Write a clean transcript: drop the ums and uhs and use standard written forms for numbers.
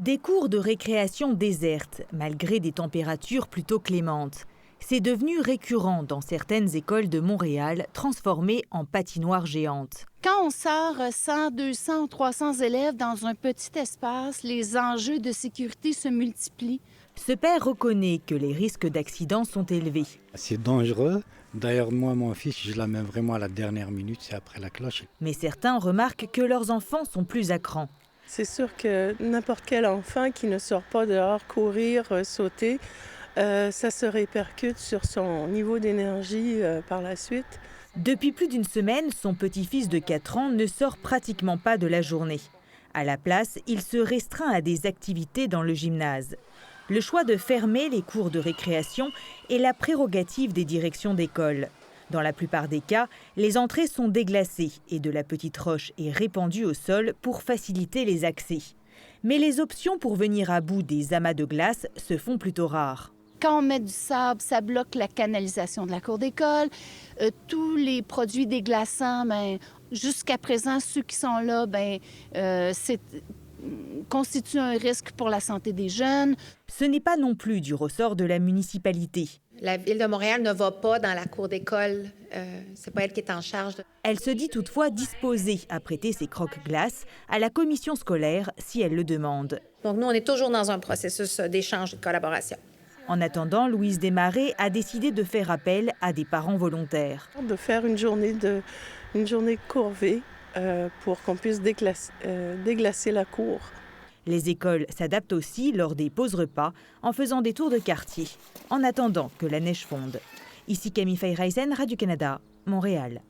Des cours de récréation désertes, malgré des températures plutôt clémentes. C'est devenu récurrent dans certaines écoles de Montréal, transformées en patinoires géantes. Quand on sort 100, 200 ou 300 élèves dans un petit espace, les enjeux de sécurité se multiplient. Ce père reconnaît que les risques d'accident sont élevés. C'est dangereux. D'ailleurs, moi, mon fils, je l'amène vraiment à la dernière minute, c'est après la cloche. Mais certains remarquent que leurs enfants sont plus à cran. C'est sûr que n'importe quel enfant qui ne sort pas dehors, courir, sauter, ça se répercute sur son niveau d'énergie par la suite. Depuis plus d'une semaine, son petit-fils de 4 ans ne sort pratiquement pas de la journée. À la place, il se restreint à des activités dans le gymnase. Le choix de fermer les cours de récréation est la prérogative des directions d'école. Dans la plupart des cas, les entrées sont déglacées et de la petite roche est répandue au sol pour faciliter les accès. Mais les options pour venir à bout des amas de glace se font plutôt rares. Quand on met du sable, ça bloque la canalisation de la cour d'école. Tous les produits déglaçants, jusqu'à présent, ceux qui sont là, constituent un risque pour la santé des jeunes. Ce n'est pas non plus du ressort de la municipalité. La Ville de Montréal ne va pas dans la cour d'école. C'est pas elle qui est en charge. Elle se dit toutefois disposée à prêter ses croque-glaces à la commission scolaire si elle le demande. Donc nous, on est toujours dans un processus d'échange et de collaboration. En attendant, Louise Desmarais a décidé de faire appel à des parents volontaires. De faire une journée courbée pour qu'on puisse déglacer la cour. Les écoles s'adaptent aussi lors des pauses repas en faisant des tours de quartier, en attendant que la neige fonde. Ici Camille Feyreisen, Radio-Canada, Montréal.